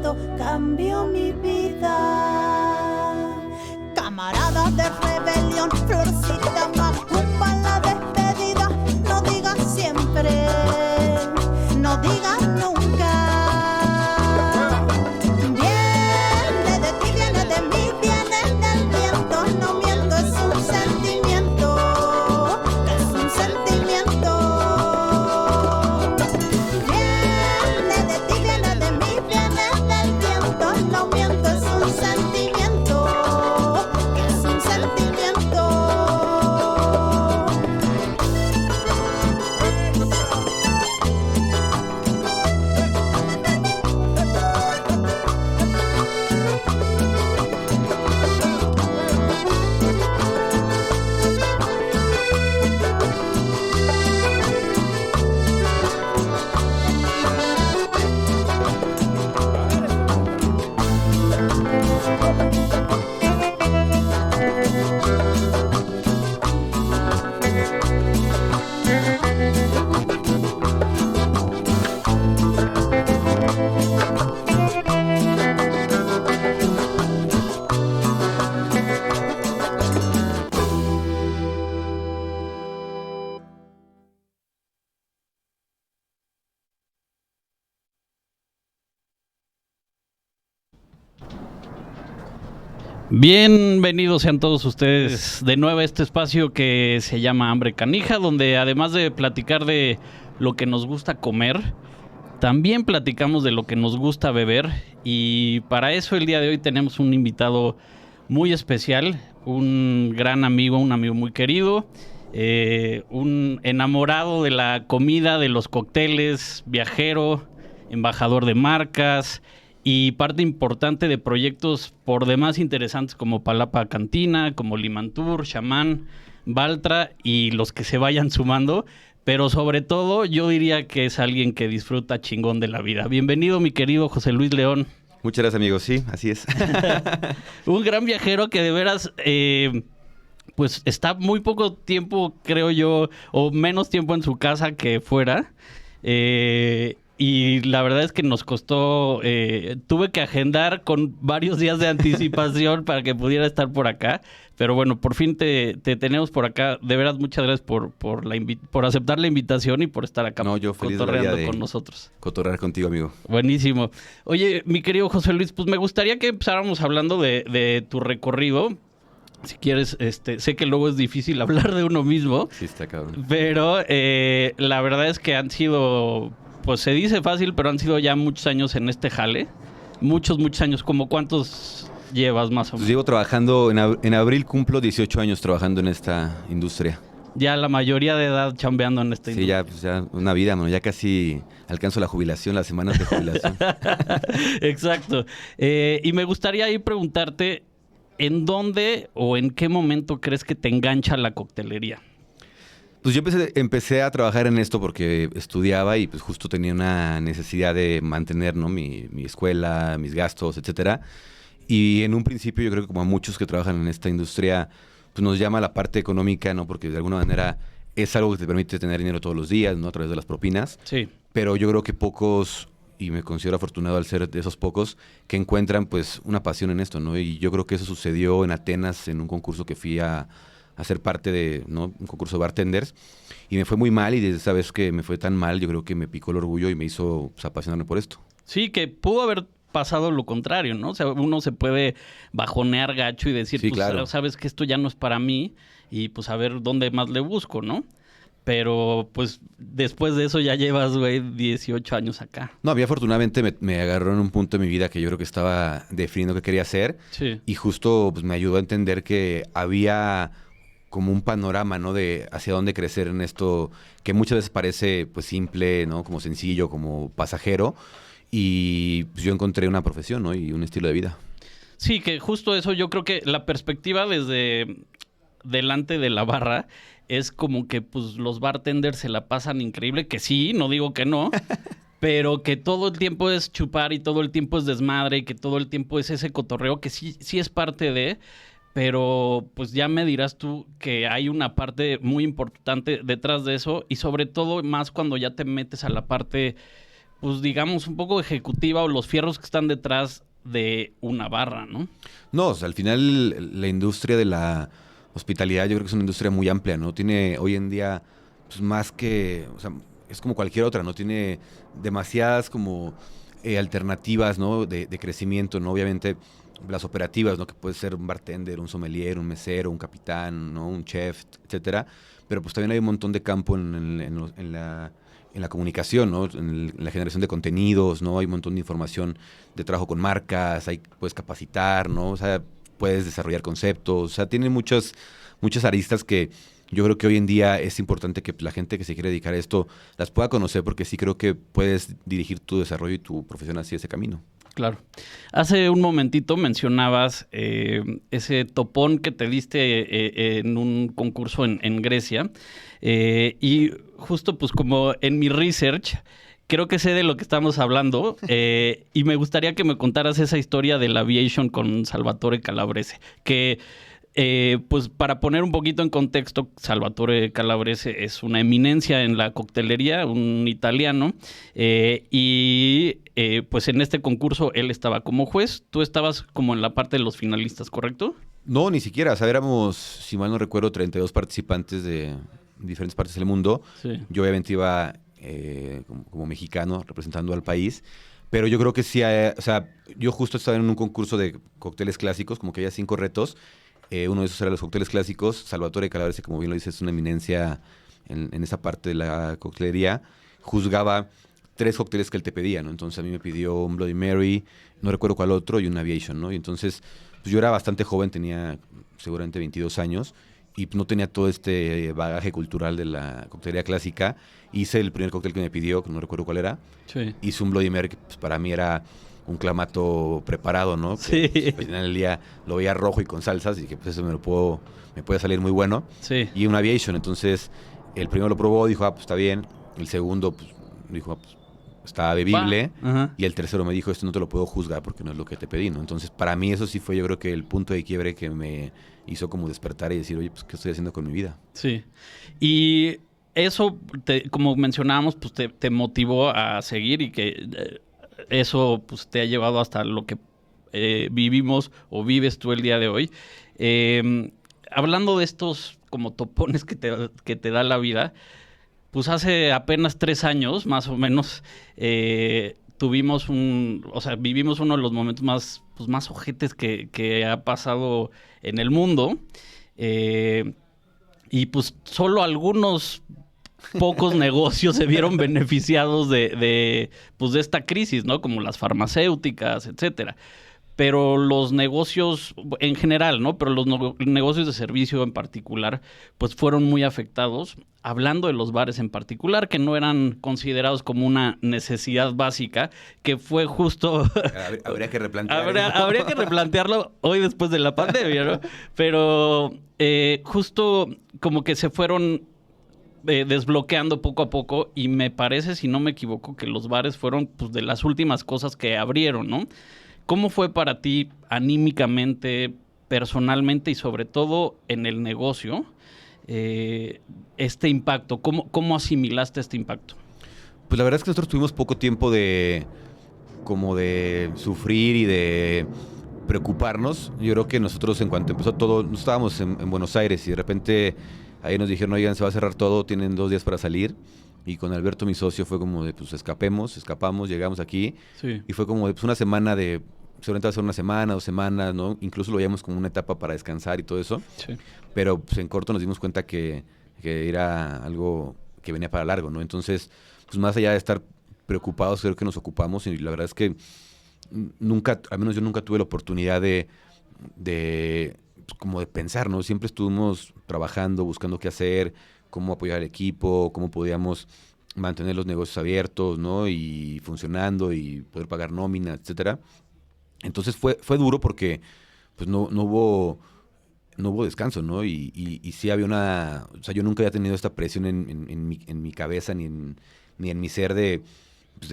momento cambió mi vida. Camarada de rebelión, florcita macumba la despedida. No digas siempre, no digas nunca. Viene de ti, viene de mí, viene del viento. No miento, es un sentimiento, es un sentimiento. Viene de ti, viene de mí, viene del viento. No miento, es un sentimiento, es un sentimiento. Bienvenidos sean todos ustedes de nuevo a este espacio que se llama Hambre Canija, donde además de platicar de lo que nos gusta comer, también platicamos de lo que nos gusta beber, y para eso el día de hoy tenemos un invitado muy especial, un gran amigo, un amigo muy querido, un enamorado de la comida, de los cócteles, viajero, embajador de marcas y parte importante de proyectos por demás interesantes como Palapa Cantina, como Limantur, Chamán, Baltra y los que se vayan sumando. Pero sobre todo yo diría que es alguien que disfruta chingón de la vida. Bienvenido, mi querido José Luis León. Muchas gracias, amigo. Sí, así es. Un gran viajero que de veras pues está muy poco tiempo, creo yo, o menos tiempo en su casa que fuera. Y la verdad es que nos costó, tuve que agendar con varios días de anticipación para que pudiera estar por acá. Pero bueno, por fin te tenemos por acá. De veras, muchas gracias por aceptar la invitación y por estar acá. No, yo feliz cotorreando de con nosotros. Cotorrear contigo, amigo. Buenísimo. Oye, mi querido José Luis, pues me gustaría que empezáramos hablando de tu recorrido. Si quieres, sé que luego es difícil hablar de uno mismo. Sí, está cabrón. Pero la verdad es que han sido, pues se dice fácil, pero han sido ya muchos años en este jale. Muchos años. ¿Como cuántos llevas más o menos? Pues llevo trabajando, en abril cumplo 18 años trabajando en esta industria. Ya la mayoría de edad chambeando en esta industria. Sí, ya una vida, mano. Ya casi alcanzo la jubilación, las semanas de jubilación. Exacto. Y me gustaría ahí preguntarte, ¿en dónde o en qué momento crees que te engancha la coctelería? Pues yo empecé a trabajar en esto porque estudiaba y pues justo tenía una necesidad de mantener, ¿no? mi escuela, mis gastos, etcétera. Y en un principio yo creo que como a muchos que trabajan en esta industria, pues nos llama la parte económica, ¿no? Porque de alguna manera es algo que te permite tener dinero todos los días, ¿no? A través de las propinas. Sí. Pero yo creo que pocos, y me considero afortunado al ser de esos pocos, que encuentran pues una pasión en esto, ¿no? Y yo creo que eso sucedió en Atenas, en un concurso que fui a ser parte de, ¿no? Un concurso de bartenders, y me fue muy mal, y desde esa vez que me fue tan mal, yo creo que me picó el orgullo y me hizo pues, apasionarme por esto. Sí, que pudo haber pasado lo contrario, ¿no? O sea, uno se puede bajonear gacho y decir, Sí, pues, claro. sabes que esto ya no es para mí, y pues a ver dónde más le busco, ¿no? Pero, pues, después de eso ya llevas, güey, 18 años acá. No, a mí afortunadamente me agarró en un punto de mi vida que yo creo que estaba definiendo qué quería hacer, Sí. y justo pues, me ayudó a entender que había como un panorama, ¿no? De hacia dónde crecer en esto, que muchas veces parece pues simple, ¿no? Como sencillo, como pasajero, y pues, yo encontré una profesión, ¿no? Y un estilo de vida. Sí, que justo eso, yo creo que la perspectiva desde delante de la barra es como que pues los bartenders se la pasan increíble, que sí, no digo que no, pero que todo el tiempo es chupar y todo el tiempo es desmadre y que todo el tiempo es ese cotorreo que sí es parte de, pero pues ya me dirás tú que hay una parte muy importante detrás de eso, y sobre todo más cuando ya te metes a la parte pues digamos, un poco ejecutiva o los fierros que están detrás de una barra, ¿no? No, o sea, al final la industria de la hospitalidad yo creo que es una industria muy amplia, ¿no? Tiene hoy en día pues, más que, o sea, es como cualquier otra, ¿no? Tiene demasiadas como alternativas, ¿no? De crecimiento, ¿no? Obviamente las operativas, ¿no? Que puede ser un bartender, un sommelier, un mesero, un capitán, ¿no? Un chef, etcétera. Pero pues también hay un montón de campo en la comunicación, ¿no? En la generación de contenidos, ¿no? Hay un montón de información de trabajo con marcas, puedes capacitar, ¿no? O sea, puedes desarrollar conceptos, o sea, tiene muchas aristas que yo creo que hoy en día es importante que la gente que se quiere dedicar a esto las pueda conocer, porque sí creo que puedes dirigir tu desarrollo y tu profesión hacia ese camino. Claro. Hace un momentito mencionabas ese topón que te diste en un concurso en Grecia. Y justo pues como en mi research, creo que sé de lo que estamos hablando. Y me gustaría que me contaras esa historia del aviation con Salvatore Calabrese. Que pues para poner un poquito en contexto, Salvatore Calabrese es una eminencia en la coctelería, un italiano, pues en este concurso él estaba como juez, tú estabas como en la parte de los finalistas, ¿correcto? No, ni siquiera, o sea, éramos, si mal no recuerdo, 32 participantes de diferentes partes del mundo. Sí. Yo obviamente iba como mexicano representando al país, pero yo creo que sí, o sea, yo justo estaba en un concurso de cócteles clásicos, como que había 5 retos. Uno de esos era los cócteles clásicos. Salvatore Calabrese, como bien lo dices, es una eminencia en esa parte de la coctelería. Juzgaba 3 cócteles que él te pedía, ¿no? Entonces a mí me pidió un Bloody Mary, no recuerdo cuál otro, y un Aviation, ¿no? Y entonces pues yo era bastante joven, tenía seguramente 22 años, y no tenía todo este bagaje cultural de la coctelería clásica. Hice el primer cóctel que me pidió, que no recuerdo cuál era. Sí. Hice un Bloody Mary, que pues, para mí era un clamato preparado, ¿no? Sí. Que, pues, al final del día lo veía rojo y con salsas, y que pues eso me puede salir muy bueno. Sí. Y un Aviation, entonces el primero lo probó, dijo, pues está bien. El segundo, pues dijo, pues está bebible. Ajá. Y el tercero me dijo, esto no te lo puedo juzgar porque no es lo que te pedí, ¿no? Entonces para mí eso sí fue, yo creo que el punto de quiebre que me hizo como despertar y decir, oye, pues ¿qué estoy haciendo con mi vida? Sí. Y eso, como mencionábamos, pues te motivó a seguir y que eso pues te ha llevado hasta lo que vivimos o vives tú el día de hoy. Hablando de estos como topones que te da la vida, pues hace apenas 3 años, más o menos, vivimos uno de los momentos más ojetes que ha pasado en el mundo. Y pues solo algunos pocos negocios se vieron beneficiados de esta crisis, ¿no? Como las farmacéuticas, etcétera. Pero los negocios en general, ¿no? Pero los negocios de servicio en particular, pues fueron muy afectados. Hablando de los bares en particular, que no eran considerados como una necesidad básica, que fue justo... Habría que replantearlo. Habría que replantearlo hoy después de la pandemia, ¿no? Pero justo como que se fueron desbloqueando poco a poco, y me parece, si no me equivoco, que los bares fueron pues, de las últimas cosas que abrieron, ¿no? ¿Cómo fue para ti anímicamente, personalmente y sobre todo en el negocio este impacto? ¿Cómo asimilaste este impacto? Pues la verdad es que nosotros tuvimos poco tiempo de sufrir y de preocuparnos. Yo creo que nosotros, en cuanto empezó todo, no estábamos en Buenos Aires y de repente ahí nos dijeron, oigan, se va a cerrar todo, tienen 2 días para salir. Y con Alberto, mi socio, fue como de, pues escapamos, llegamos aquí. Sí. Y fue como de, pues seguramente va a ser una semana, 2 semanas, ¿no? Incluso lo veíamos como una etapa para descansar y todo eso. Sí. Pero pues en corto nos dimos cuenta que era algo que venía para largo, ¿no? Entonces, pues más allá de estar preocupados, creo que nos ocupamos, y la verdad es que nunca, al menos yo nunca tuve la oportunidad de como de pensar, ¿no? Siempre estuvimos trabajando, buscando qué hacer, cómo apoyar al equipo, cómo podíamos mantener los negocios abiertos, ¿no? Y funcionando y poder pagar nómina, etcétera. Entonces fue duro porque pues no hubo descanso, ¿no? Y sí había o sea, yo nunca había tenido esta presión en mi cabeza ni en mi ser de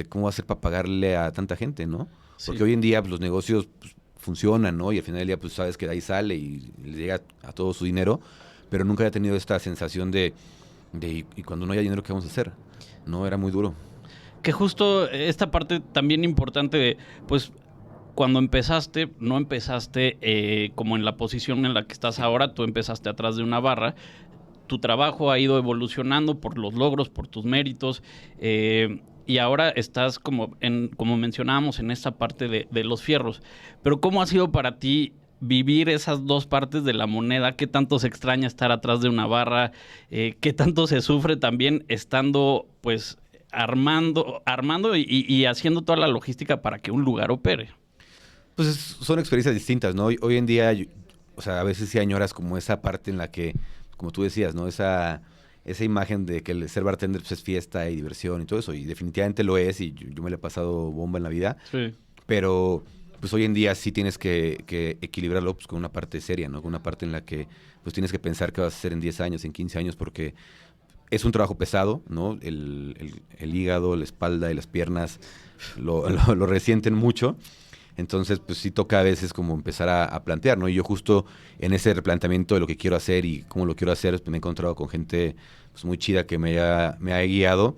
cómo va a ser para pagarle a tanta gente, ¿no? Sí. Porque hoy en día pues, los negocios pues, funcionan, ¿no? Y al final del día pues sabes que de ahí sale y le llega a todo su dinero, pero nunca había tenido esta sensación de y cuando no haya dinero, ¿qué vamos a hacer? No, era muy duro. que justo esta parte también importante de, pues, cuando empezaste, no empezaste como en la posición en la que estás ahora, tú empezaste atrás de una barra. Tu trabajo ha ido evolucionando por los logros, por tus méritos, y ahora estás como mencionábamos, en esta parte de los fierros. Pero ¿cómo ha sido para ti vivir esas dos partes de la moneda? ¿Qué tanto se extraña estar atrás de una barra? ¿Qué tanto se sufre también estando, pues, armando y haciendo toda la logística para que un lugar opere? Pues son experiencias distintas, ¿no? Hoy en día, o sea, a veces sí añoras como esa parte en la que, como tú decías, ¿no? Esa imagen de que el ser bartender pues, es fiesta y diversión y todo eso, y definitivamente lo es, y yo me le he pasado bomba en la vida, Sí. pero pues hoy en día sí tienes que equilibrarlo pues, con una parte seria, ¿no? Con una parte en la que pues tienes que pensar qué vas a hacer en 10 años, en 15 años, porque es un trabajo pesado, ¿no? El hígado, la espalda y las piernas lo resienten mucho. Entonces, pues sí toca a veces como empezar a plantear, ¿no? Y yo justo en ese replanteamiento de lo que quiero hacer y cómo lo quiero hacer, pues me he encontrado con gente pues, muy chida que me ha guiado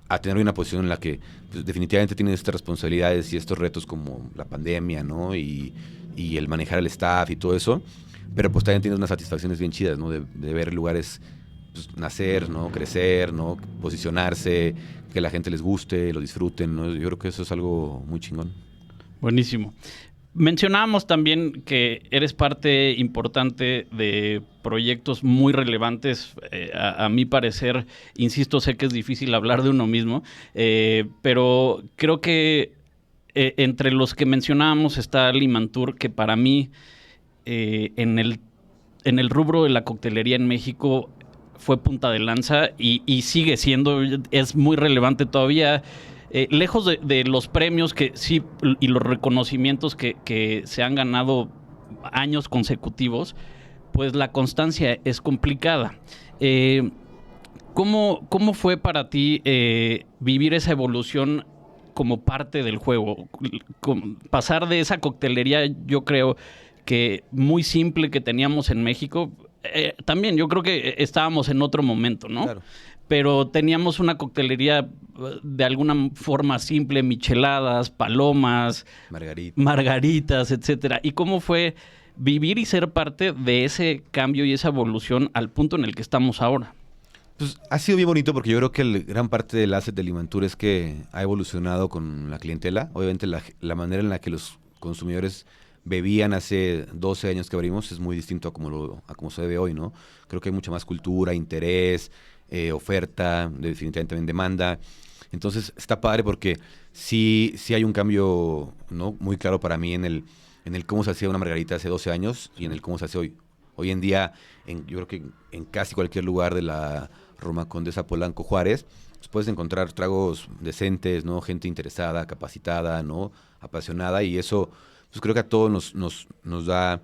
a tener una posición en la que pues, definitivamente tienes estas responsabilidades y estos retos como la pandemia, ¿no? Y el manejar el staff y todo eso, pero pues también tienes unas satisfacciones bien chidas, ¿no? De ver lugares pues, nacer, ¿no? Crecer, ¿no? Posicionarse, que la gente les guste, lo disfruten, ¿no? Yo creo que eso es algo muy chingón. Buenísimo. Mencionábamos también que eres parte importante de proyectos muy relevantes. A mi parecer, insisto, sé que es difícil hablar de uno mismo, pero creo que entre los que mencionábamos está Limantur, que para mí en el rubro de la coctelería en México fue punta de lanza y sigue siendo, es muy relevante todavía. Lejos de los premios que sí y los reconocimientos que se han ganado años consecutivos, pues la constancia es complicada. ¿Cómo fue para ti vivir esa evolución como parte del juego? Pasar de esa coctelería, yo creo que muy simple que teníamos en México, también yo creo que estábamos en otro momento, ¿no? Claro. Pero teníamos una coctelería de alguna forma simple, micheladas, palomas, margaritas, etcétera. ¿Y cómo fue vivir y ser parte de ese cambio y esa evolución al punto en el que estamos ahora? Pues ha sido bien bonito porque yo creo que gran parte del asset de Limantur es que ha evolucionado con la clientela. Obviamente la manera en la que los consumidores bebían hace 12 años que abrimos es muy distinto a como se ve hoy, ¿no? Creo que hay mucha más cultura, interés, oferta, definitivamente también demanda. Entonces está padre porque sí hay un cambio, ¿no? Muy claro para mí en el cómo se hacía una margarita hace 12 años y en el cómo se hace hoy. Hoy en día, yo creo que en casi cualquier lugar de la Roma Condesa, Polanco, Juárez, pues puedes encontrar tragos decentes, ¿no? Gente interesada, capacitada, ¿no? Apasionada, y eso pues creo que a todos nos da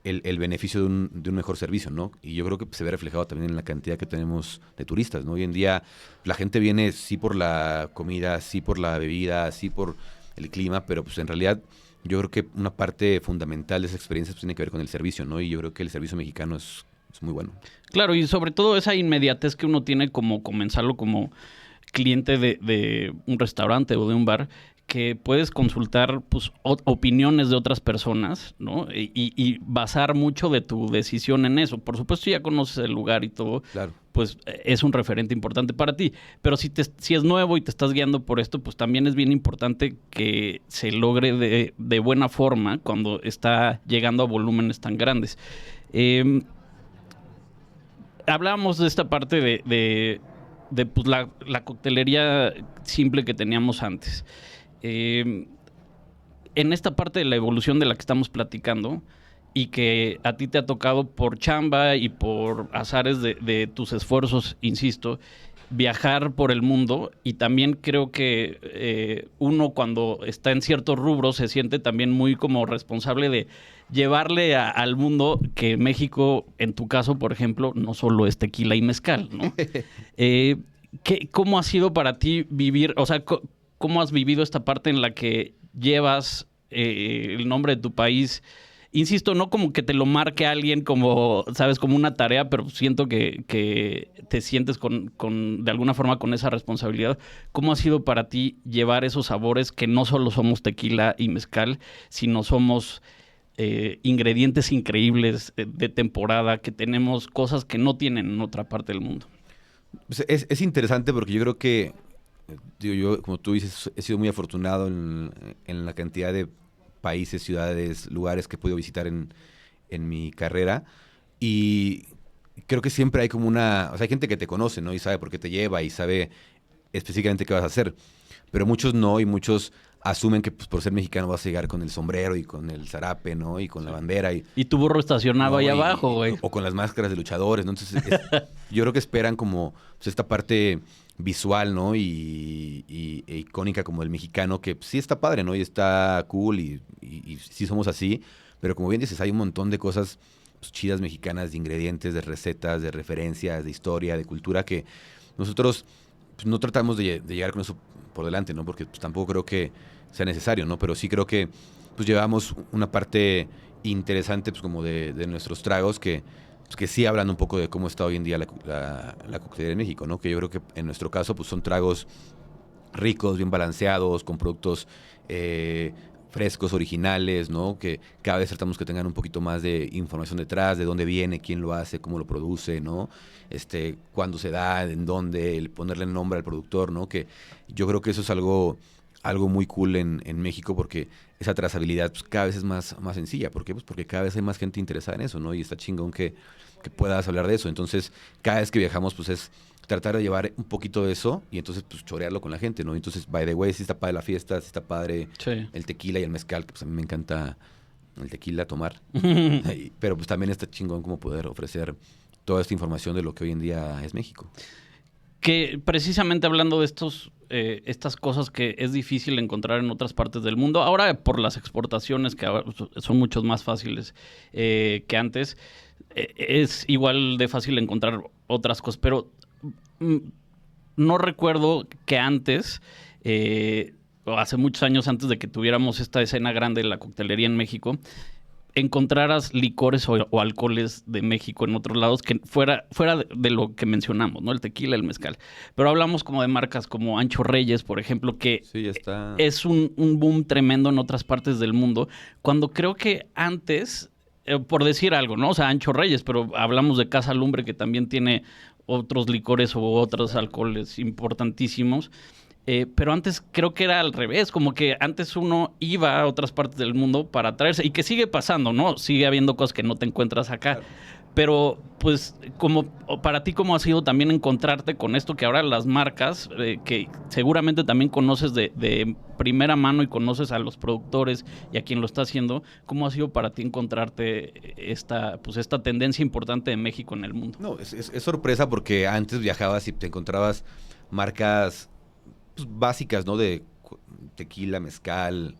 el beneficio de un mejor servicio, ¿no? Y yo creo que se ve reflejado también en la cantidad que tenemos de turistas, ¿no? Hoy en día la gente viene sí por la comida, sí por la bebida, sí por el clima, pero pues en realidad yo creo que una parte fundamental de esa experiencia pues, tiene que ver con el servicio, ¿no? Y yo creo que el servicio mexicano es muy bueno. Claro, y sobre todo esa inmediatez que uno tiene como comenzarlo como cliente de un restaurante o de un bar, que puedes consultar pues, opiniones de otras personas, ¿no? Y basar mucho de tu decisión en eso. Por supuesto, ya conoces el lugar y todo, Claro. pues es un referente importante para ti. Pero si es nuevo y te estás guiando por esto, pues también es bien importante que se logre de buena forma cuando está llegando a volúmenes tan grandes. Hablábamos de esta parte de pues, la coctelería simple que teníamos antes. En esta parte de la evolución de la que estamos platicando y que a ti te ha tocado por chamba y por azares de tus esfuerzos, insisto, viajar por el mundo, y también creo que uno cuando está en ciertos rubros se siente también muy como responsable de llevarle al mundo que México, en tu caso, por ejemplo, no solo es tequila y mezcal, ¿no? ¿Cómo ha sido para ti vivir, o sea, cómo has vivido esta parte en la que llevas el nombre de tu país insisto, no como que te lo marque alguien como, sabes, como una tarea, pero siento que te sientes de alguna forma con esa responsabilidad. ¿Cómo ha sido para ti llevar esos sabores que no solo somos tequila y mezcal, sino somos ingredientes increíbles de temporada, que tenemos cosas que no tienen en otra parte del mundo? Pues es interesante porque yo creo que, digo, yo, como tú dices, he sido muy afortunado en la cantidad de países, ciudades, lugares que he podido visitar en mi carrera. Y creo que siempre hay como o sea, hay gente que te conoce, ¿no? Y sabe por qué te lleva y sabe específicamente qué vas a hacer. Pero muchos no, y muchos asumen que pues, por ser mexicano vas a llegar con el sombrero y con el zarape, ¿no? Y con la bandera. Y tu burro estacionado ¿no? ahí abajo, güey. O con las máscaras de luchadores, ¿no? Entonces, yo creo que esperan como pues, esta parte visual, ¿no? E icónica como el mexicano, que pues, sí está padre, ¿no? Y está cool y sí somos así. Pero como bien dices, hay un montón de cosas pues, chidas mexicanas, de ingredientes, de recetas, de referencias, de historia, de cultura, que nosotros pues, no tratamos de llegar con eso por delante, ¿no? Porque pues, tampoco creo que sea necesario, ¿no? Pero sí creo que pues llevamos una parte interesante pues como de nuestros tragos pues, que sí hablan un poco de cómo está hoy en día la coctelería en México, ¿no? Que yo creo que en nuestro caso pues son tragos ricos, bien balanceados, con productos frescos, originales, ¿no? Que cada vez tratamos que tengan un poquito más de información detrás, de dónde viene, quién lo hace, cómo lo produce, ¿no? Cuándo se da, en dónde, el ponerle el nombre al productor, ¿no? Que yo creo que eso es algo muy cool en México, porque esa trazabilidad pues, cada vez es más sencilla. ¿Por qué? Pues porque cada vez hay más gente interesada en eso, ¿no? Y está chingón que puedas hablar de eso. Entonces, cada vez que viajamos, pues es tratar de llevar un poquito de eso y entonces pues chorearlo con la gente, ¿no? Entonces, by the way, sí está padre la fiesta, sí está padre el tequila y el mezcal, que pues a mí me encanta el tequila tomar. Pero pues también está chingón como poder ofrecer toda esta información de lo que hoy en día es México. Que precisamente hablando de estas cosas que es difícil encontrar en otras partes del mundo, ahora por las exportaciones que ahora son mucho más fáciles que antes, es igual de fácil encontrar otras cosas, pero no recuerdo que antes, o hace muchos años antes de que tuviéramos esta escena grande de la coctelería en México, encontraras licores o alcoholes de México en otros lados que fuera de lo que mencionamos, ¿no? El tequila, el mezcal. Pero hablamos como de marcas como Ancho Reyes, por ejemplo, que sí, está. Es un boom tremendo en otras partes del mundo, cuando creo que antes, por decir algo, ¿no? O sea, Ancho Reyes, pero hablamos de Casa Lumbre, que también tiene otros licores o otros alcoholes importantísimos. Pero antes creo que era al revés, como que antes uno iba a otras partes del mundo para traerse, y que sigue pasando, ¿no? Sigue habiendo cosas que no te encuentras acá. Claro. Pero, pues, como para ti, ¿cómo ha sido también encontrarte con esto? Que ahora las marcas, que seguramente también conoces de primera mano y conoces a los productores y a quien lo está haciendo, ¿cómo ha sido para ti encontrarte esta tendencia importante de México en el mundo? No, es sorpresa porque antes viajabas y te encontrabas marcas básicas, ¿no? De tequila, mezcal,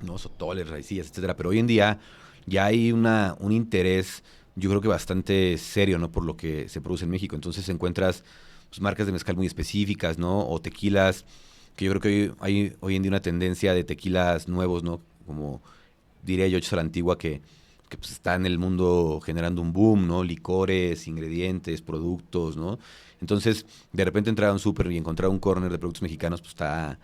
¿no? Sotoles, raicillas, etcétera. Pero hoy en día ya hay un interés, yo creo que bastante serio, ¿no? Por lo que se produce en México. Entonces encuentras pues, marcas de mezcal muy específicas, ¿no? O tequilas, que yo creo que hay hoy en día una tendencia de tequilas nuevos, ¿no? Como diría yo, a la antigua, que pues, está en el mundo generando un boom, ¿no? Licores, ingredientes, productos, ¿no? Entonces, de repente entrar a un súper y encontrar un corner de productos mexicanos, pues está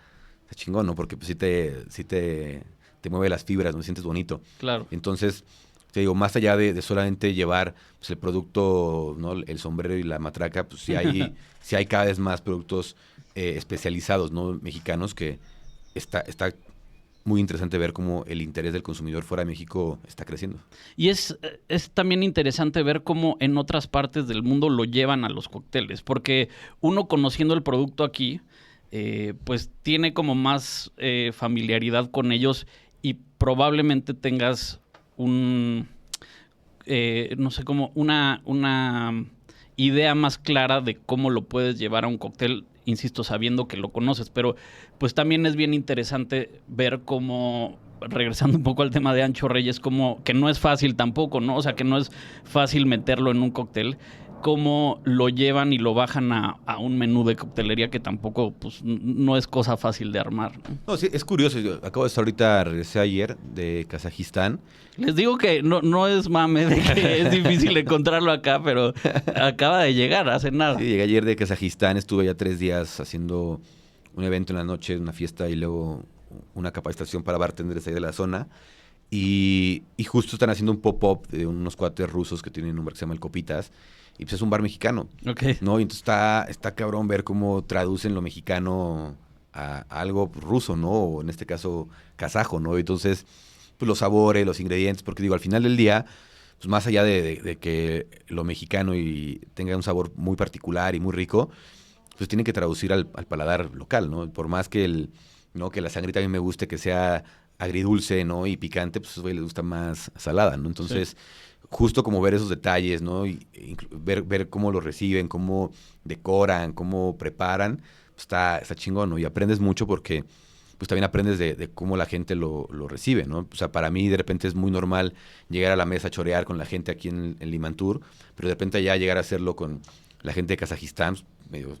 chingón, ¿no? Porque pues sí te mueve las fibras, ¿no? Te sientes bonito. Claro. Entonces, te digo, más allá de solamente llevar pues, el producto, ¿no? El sombrero y la matraca, pues sí hay cada vez más productos especializados, ¿no? Mexicanos, que está muy interesante ver cómo el interés del consumidor fuera de México está creciendo. Y es también interesante ver cómo en otras partes del mundo lo llevan a los cócteles, porque uno conociendo el producto aquí, pues tiene como más familiaridad con ellos y probablemente tengas no sé, como una idea más clara de cómo lo puedes llevar a un cóctel, insisto, sabiendo que lo conoces, pero pues también es bien interesante ver cómo, regresando un poco al tema de Ancho Reyes, como que no es fácil tampoco, ¿no? O sea, que no es fácil meterlo en un cóctel, cómo lo llevan y lo bajan a un menú de coctelería que tampoco, pues, no es cosa fácil de armar, ¿no? No, sí, es curioso. Yo acabo de estar ahorita, regresé ayer de Kazajistán. Les digo que no es mame de que es difícil encontrarlo acá, pero acaba de llegar hace nada. Sí, llegué ayer de Kazajistán, estuve ya 3 días haciendo un evento en la noche, una fiesta y luego una capacitación para bartenders ahí de la zona. Y justo están haciendo un pop-up de unos cuates rusos que tienen un bar que se llama El Copitas. Y pues es un bar mexicano, Ok. ¿no? Y entonces está cabrón ver cómo traducen lo mexicano a algo ruso, ¿no? O en este caso, kazajo, ¿no? Entonces, pues los sabores, los ingredientes, porque digo, al final del día, pues más allá de que lo mexicano y tenga un sabor muy particular y muy rico, pues tienen que traducir al paladar local, ¿no? Por más que ¿no? que la sangrita a mí me guste que sea agridulce, ¿no? Y picante, pues a esos güeyes les gusta más salada, ¿no? Entonces, justo como ver esos detalles, ¿no? Y ver cómo lo reciben, cómo decoran, cómo preparan, pues está chingón, ¿no? Y aprendes mucho porque pues también aprendes de cómo la gente lo recibe, ¿no? O sea, para mí de repente es muy normal llegar a la mesa a chorear con la gente aquí en Limantur, pero de repente ya llegar a hacerlo con la gente de Kazajistán, medio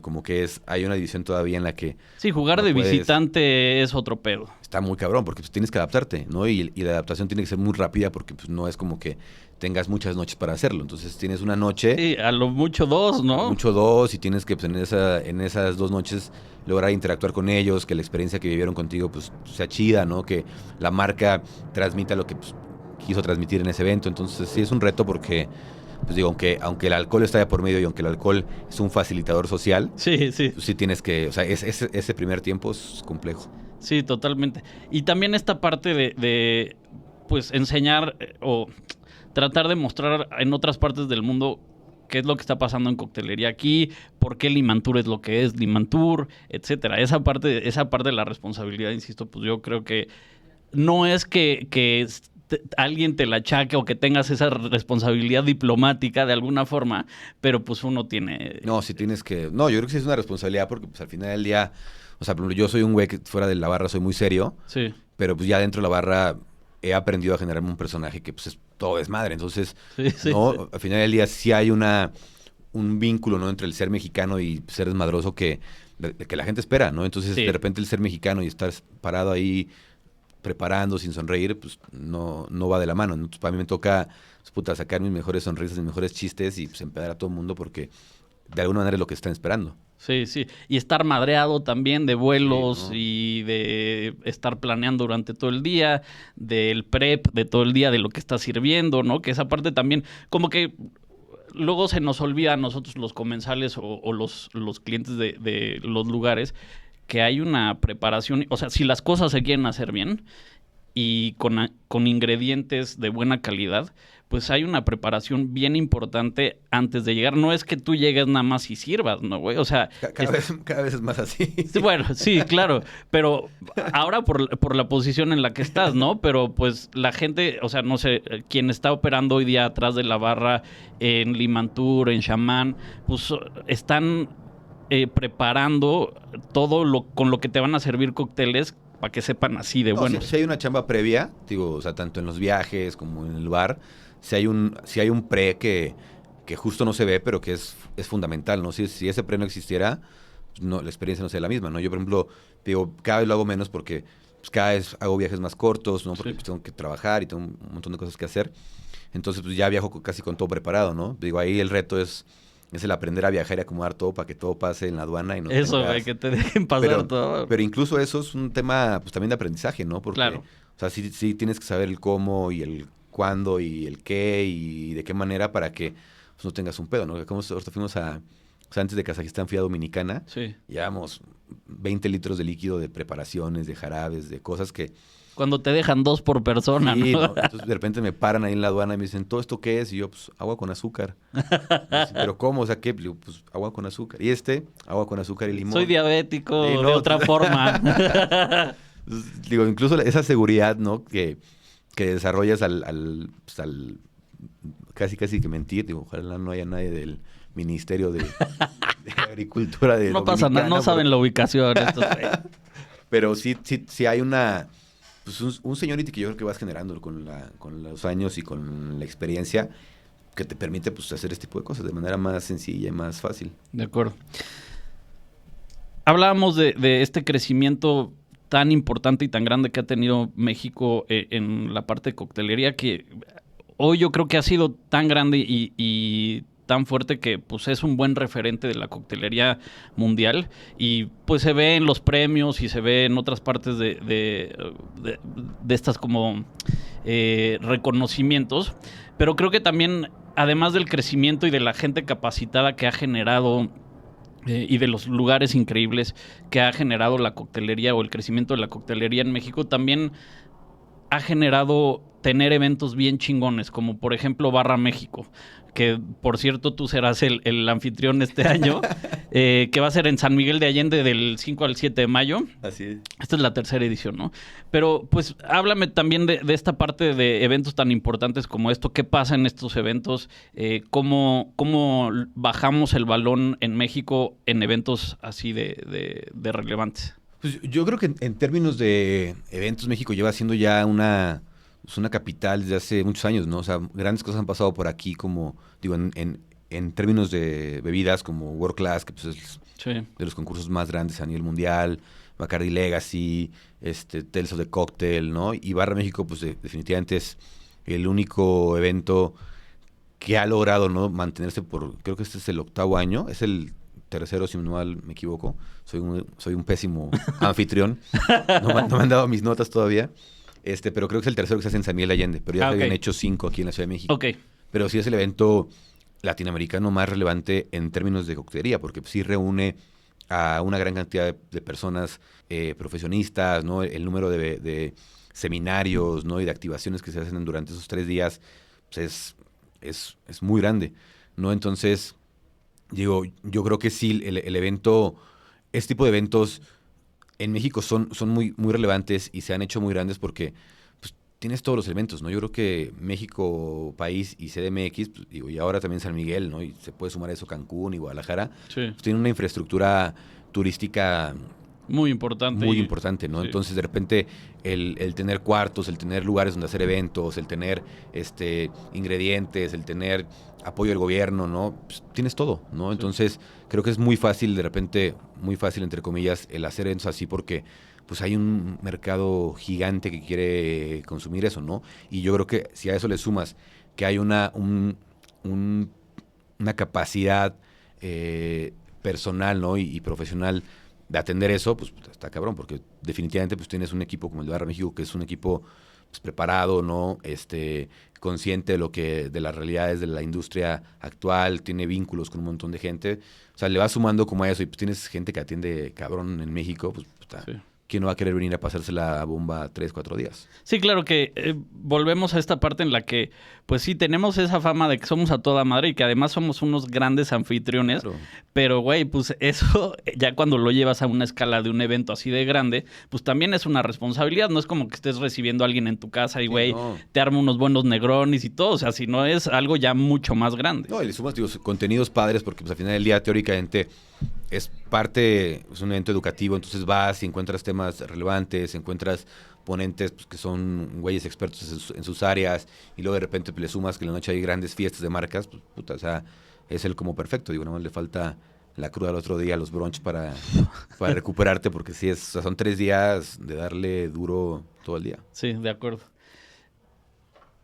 como que hay una división todavía en la que... Sí, jugar no de puedes- visitante es otro pedo. Está muy cabrón porque pues, tienes que adaptarte, ¿no? Y la adaptación tiene que ser muy rápida porque pues, no es como que tengas muchas noches para hacerlo. Entonces tienes una noche, Sí, a lo mucho 2, ¿no? mucho 2, y tienes que pues, en esas 2 noches lograr interactuar con ellos, que la experiencia que vivieron contigo pues sea chida, ¿no? Que la marca transmita lo que pues, quiso transmitir en ese evento. Entonces sí es un reto porque, pues digo, aunque el alcohol está ya por medio y aunque el alcohol es un facilitador social, Sí, sí. pues sí tienes que, o sea, ese primer tiempo es complejo. Sí, totalmente. Y también esta parte de pues, enseñar o tratar de mostrar en otras partes del mundo qué es lo que está pasando en coctelería aquí, por qué Limantur es lo que es Limantur, etcétera. Esa parte de la responsabilidad, insisto, pues yo creo que no es que alguien te la achaque o que tengas esa responsabilidad diplomática de alguna forma, pero pues uno tiene... No, sí tienes que... No, yo creo que sí es una responsabilidad porque pues al final del día, o sea, por ejemplo, yo soy un güey que fuera de la barra soy muy serio, Sí, pero pues ya dentro de la barra he aprendido a generarme un personaje que pues es todo desmadre. Entonces, sí, sí. no, al final del día sí hay un vínculo, ¿no? Entre el ser mexicano y ser desmadroso que la gente espera, ¿no? Entonces, Sí. de repente el ser mexicano y estar parado ahí preparando sin sonreír, pues no va de la mano. Entonces, para mí me toca, pues, puta, sacar mis mejores sonrisas, mis mejores chistes y pues empedar a todo el mundo porque de alguna manera es lo que están esperando. Sí, sí. Y estar madreado también de vuelos Sí, ¿no? y de estar planeando durante todo el día, del prep de todo el día, de lo que está sirviendo, ¿no? Que esa parte también, como que luego se nos olvida a nosotros los comensales o los clientes de los lugares que hay una preparación, o sea, si las cosas se quieren hacer bien y con ingredientes de buena calidad, pues hay una preparación bien importante antes de llegar. No es que tú llegues nada más y sirvas, ¿no, güey? O sea, Cada vez es más así. sí, bueno, sí, claro, pero ahora por la posición en la que estás, ¿no? Pero pues la gente, o sea, no sé, quien está operando hoy día atrás de la barra en Limantur, en Chamán, pues están preparando todo con lo que te van a servir cócteles para que sepan así de No, buenos. si hay una chamba previa, digo, o sea, tanto en los viajes como en el bar, si hay un pre que justo no se ve, pero que es fundamental, ¿no? Si ese pre no existiera, pues, no, la experiencia no sería la misma, ¿no? Yo, por ejemplo, digo, cada vez lo hago menos porque pues, cada vez hago viajes más cortos, ¿no? Porque Sí. pues, tengo que trabajar y tengo un montón de cosas que hacer. Entonces, pues ya viajo casi con todo preparado, ¿no? Digo, ahí el reto es el aprender a viajar y acomodar todo para que todo pase en la aduana y no Eso, tengas- güey, que te dejen pasar todo. pero incluso eso es un tema pues también de aprendizaje, ¿no? Porque, Claro. o sea, sí tienes que saber el cómo y el cuándo y el qué y de qué manera para que pues, no tengas un pedo, ¿no? Como ahorita fuimos o sea, antes de Kazajistán fui a Dominicana, Sí. llevamos 20 litros de líquido de preparaciones, de jarabes, de cosas que... Cuando te dejan 2 por persona, Sí, ¿no? ¿no? Entonces de repente me paran ahí en la aduana y me dicen, ¿todo esto qué es? Y yo, pues, agua con azúcar. Y dicen, ¿pero cómo? O sea, ¿qué? Y yo, pues, agua con azúcar. Y agua con azúcar y limón. Soy diabético Sí, de no, otra forma. Entonces, digo, incluso esa seguridad, ¿no? Que desarrollas pues, al casi que mentir. Digo, ojalá no haya nadie del Ministerio de Agricultura de No pasa nada, no Dominicana, saben la ubicación estos güeyes. pero sí hay pues un seniority que yo creo que vas generando con los años y con la experiencia, que te permite pues hacer este tipo de cosas de manera más sencilla y más fácil. De acuerdo. Hablábamos de este crecimiento tan importante y tan grande que ha tenido México en la parte de coctelería, que hoy yo creo que ha sido tan grande y tan fuerte que pues es un buen referente de la coctelería mundial, y pues se ve en los premios y se ve en otras partes de estas como reconocimientos, pero creo que también, además del crecimiento y de la gente capacitada que ha generado y de los lugares increíbles que ha generado la coctelería o el crecimiento de la coctelería en México, también ha generado tener eventos bien chingones, como por ejemplo Barra México, que por cierto tú serás el anfitrión este año, que va a ser en San Miguel de Allende del 5 al 7 de mayo. Así es. Esta es la tercera edición, ¿no? Pero pues háblame también de esta parte de eventos tan importantes como esto. ¿Qué pasa en estos eventos? ¿Cómo bajamos el balón en México en eventos así de relevantes? Pues yo creo que en términos de eventos, México lleva siendo ya una capital desde hace muchos años, ¿no? O sea, grandes cosas han pasado por aquí, como, digo, en términos de bebidas, como World Class, que pues es Sí. de los concursos más grandes a nivel mundial, Bacardi Legacy, Tales of the Cocktail, ¿no? Y Barra México, pues definitivamente es el único evento que ha logrado, ¿no?, mantenerse creo que este es el 8º año, es el tercero, si no mal me equivoco. Soy un pésimo anfitrión. No me han dado mis notas todavía. Pero creo que es el tercero que se hace en San Miguel de Allende. Pero ya se habían hecho 5 aquí en la Ciudad de México. Ok. Pero sí es el evento latinoamericano más relevante en términos de coctelería, porque sí reúne a una gran cantidad de personas profesionistas, ¿no? El número de seminarios, ¿no?, y de activaciones que se hacen durante esos 3 días, pues es muy grande, ¿no? Entonces, digo, yo creo que sí, el evento, este tipo de eventos en México son muy, muy relevantes y se han hecho muy grandes porque pues, tienes todos los elementos, ¿no? Yo creo que México, país y CDMX, pues, digo, y ahora también San Miguel, ¿no? Y se puede sumar a eso Cancún y Guadalajara, Sí. pues, tienen una infraestructura turística Muy importante. muy importante, ¿no? Sí. Entonces, de repente, el tener cuartos, el tener lugares donde hacer eventos, el tener ingredientes, el tener apoyo del gobierno, ¿no? Pues, tienes todo, ¿no? Entonces, creo que es muy fácil, de repente, muy fácil, entre comillas, el hacer eventos así porque pues hay un mercado gigante que quiere consumir eso, ¿no? Y yo creo que si a eso le sumas que hay una capacidad personal, ¿no?, y profesional de atender eso, pues está cabrón, porque definitivamente pues tienes un equipo como el de Barra México, que es un equipo pues, preparado, ¿no? Consciente de las realidades de la industria actual, tiene vínculos con un montón de gente. O sea, le vas sumando como a eso y pues tienes gente que atiende cabrón en México, pues puta, Sí. ¿quién no va a querer venir a pasarse la bomba 3, 4 días? Sí, claro que volvemos a esta parte en la que, pues sí, tenemos esa fama de que somos a toda madre y que además somos unos grandes anfitriones, Claro. pero güey, pues eso ya cuando lo llevas a una escala de un evento así de grande, pues también es una responsabilidad, no es como que estés recibiendo a alguien en tu casa y Sí, güey, no. te arma unos buenos negronis y todo, o sea, si no es algo ya mucho más grande. No, y le sumas, digo, contenidos padres, porque pues al final del día, teóricamente, es un evento educativo, entonces vas y encuentras temas relevantes, encuentras ponentes pues, que son güeyes expertos en sus áreas, y luego de repente pues, le sumas que en la noche hay grandes fiestas de marcas, pues puta, o sea, es el como perfecto, digo, nada más le falta la cruda al otro día, los brunch para recuperarte, porque sí, o sea, son 3 días de darle duro todo el día. Sí, de acuerdo.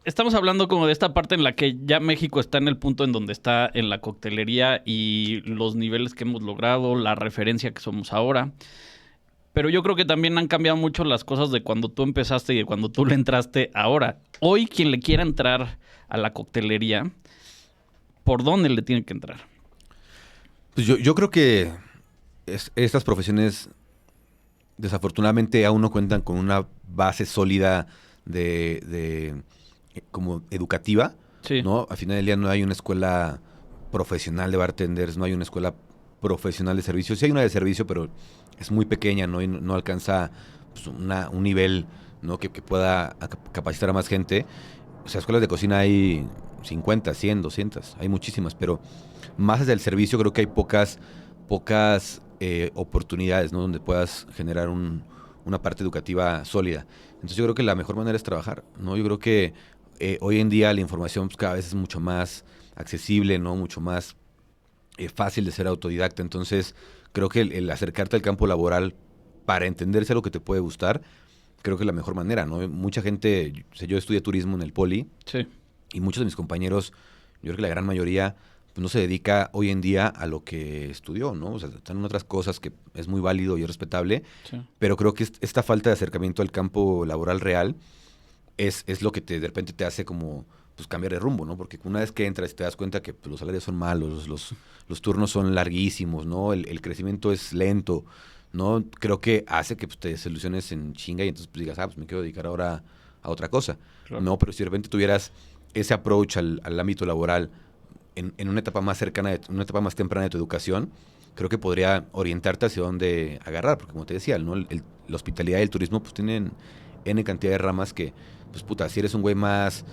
Estamos hablando como de esta parte en la que ya México está en el punto en donde está en la coctelería y los niveles que hemos logrado, la referencia que somos ahora. Pero yo creo que también han cambiado mucho las cosas de cuando tú empezaste y de cuando tú le entraste ahora. Hoy, quien le quiera entrar a la coctelería, ¿por dónde le tiene que entrar? Pues yo creo que estas profesiones desafortunadamente aún no cuentan con una base sólida de como educativa, Sí. ¿no? Al final del día no hay una escuela profesional de bartenders, no hay una escuela profesional de servicio. Sí hay una de servicio, pero es muy pequeña, ¿no? Y no alcanza pues, un nivel, ¿no?, que pueda capacitar a más gente. O sea, escuelas de cocina hay 50, 100, 200, hay muchísimas, pero más desde el servicio creo que hay pocas oportunidades, ¿no?, donde puedas generar una parte educativa sólida. Entonces yo creo que la mejor manera es trabajar, ¿no? Yo creo que hoy en día la información pues, cada vez es mucho más accesible, ¿no? Mucho más fácil de ser autodidacta. Entonces, creo que el acercarte al campo laboral para entenderse lo que te puede gustar, creo que es la mejor manera, ¿no? Mucha gente, o sea, yo estudié turismo en el Poli Sí. y muchos de mis compañeros, yo creo que la gran mayoría, pues no se dedica hoy en día a lo que estudió, ¿no? O sea, están en otras cosas que es muy válido y es respetable, Sí. pero creo que esta falta de acercamiento al campo laboral real es lo que de repente te hace como pues cambiar de rumbo, ¿no? Porque una vez que entras y te das cuenta que pues, los salarios son malos, los turnos son larguísimos, ¿no? El crecimiento es lento, ¿no? Creo que hace que pues, te desilusiones en chinga y entonces pues, digas, pues me quiero dedicar ahora a otra cosa, Claro. ¿no? Pero si de repente tuvieras ese approach al ámbito laboral en una etapa más cercana, una etapa más temprana de tu educación, creo que podría orientarte hacia dónde agarrar, porque como te decía, ¿no? La hospitalidad y el turismo pues tienen N cantidad de ramas que, pues puta, si eres un güey más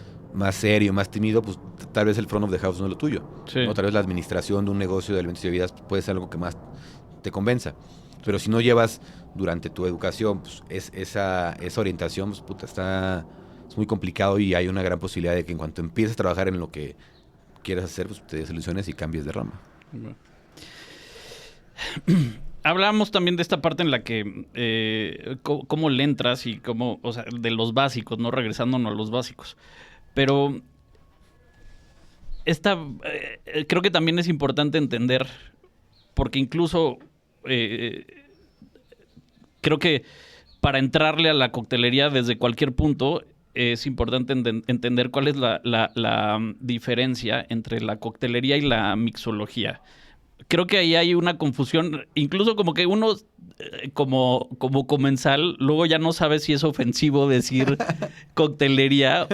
serio, más tímido, pues tal vez el front of the house no es lo tuyo. Sí. ¿No? Tal vez la administración de un negocio de alimentos y bebidas puede ser algo que más te convenza. Pero si no llevas durante tu educación pues, esa orientación, pues puta, es muy complicado y hay una gran posibilidad de que en cuanto empieces a trabajar en lo que quieres hacer, pues te desilusiones y cambies de rama. Hablábamos también de esta parte en la que cómo le entras y cómo, o sea, de los básicos, no regresándonos a los básicos. Pero creo que también es importante entender, porque incluso creo que para entrarle a la coctelería desde cualquier punto es importante entender cuál es la diferencia entre la coctelería y la mixología. Creo que ahí hay una confusión, incluso como que uno, como comensal, luego ya no sabe si es ofensivo decir coctelería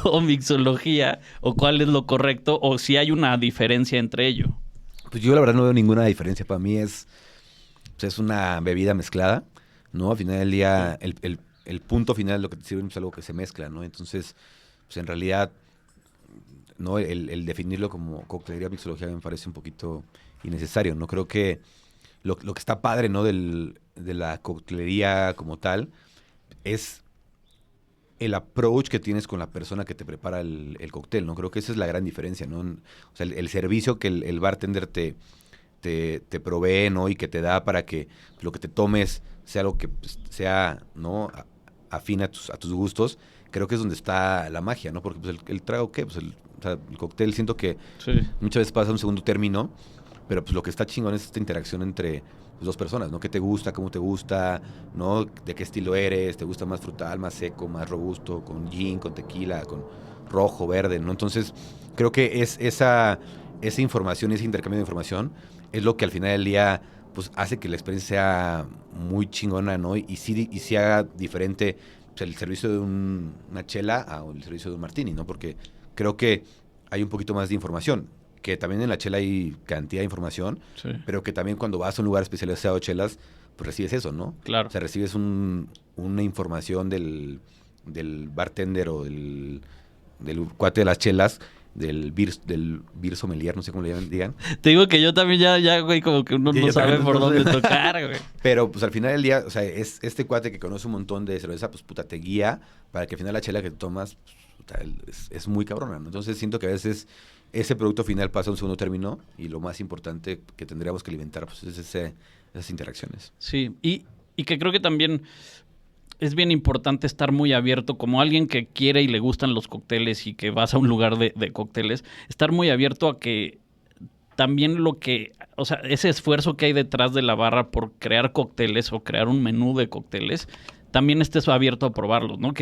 o mixología, o cuál es lo correcto, o si hay una diferencia entre ello. Pues yo la verdad no veo ninguna diferencia. Para mí es una bebida mezclada, ¿no? Al final del día, el punto final de lo que te sirven es algo que se mezcla, ¿no? Entonces, pues en realidad, ¿no? El definirlo como coctelería, mixología me parece un poquito innecesario, ¿no? Creo que lo que está padre, ¿no? De la coctelería como tal es el approach que tienes con la persona que te prepara el cóctel, ¿no? Creo que esa es la gran diferencia, ¿no? O sea, el servicio que el bartender te provee, ¿no? Y que te da para que lo que te tomes sea algo que pues, sea, ¿no? Afín a tus gustos, creo que es donde está la magia, ¿no? Porque pues, el trago, ¿qué? Pues el cóctel siento que Sí. muchas veces pasa a un segundo término, pero pues lo que está chingón es esta interacción entre pues, dos personas, ¿no? ¿Qué te gusta? ¿Cómo te gusta? ¿No? ¿De qué estilo eres? ¿Te gusta más frutal, más seco, más robusto? ¿Con gin, con tequila, con rojo, verde? ¿No? Entonces, creo que es esa información, ese intercambio de información es lo que al final del día pues hace que la experiencia sea muy chingona, ¿no? Y sí haga diferente pues, el servicio de una chela a el servicio de un martini, ¿no? Porque creo que hay un poquito más de información, que también en la chela hay cantidad de información, Sí. pero que también cuando vas a un lugar especializado de chelas, pues recibes eso, ¿no? Claro. O sea, recibes una información del bartender o del cuate de las chelas, del beer sommelier, no sé cómo le digan. Te digo que yo también ya, güey, como que uno Sí, no yo sabe también por no sé. dónde tocar, güey. Pero pues al final del día, o sea, es este cuate que conoce un montón de cerveza, pues puta, te guía para que al final la chela que te tomas pues, puta, es muy cabrona, ¿no? Entonces siento que a veces ese producto final pasa a un segundo término y lo más importante que tendríamos que alimentar pues es esas interacciones. Sí, y que creo que también es bien importante estar muy abierto, como alguien que quiere y le gustan los cócteles y que vas a un lugar de cócteles, estar muy abierto a que también o sea, ese esfuerzo que hay detrás de la barra por crear cócteles o crear un menú de cócteles, también estés abierto a probarlos, ¿no?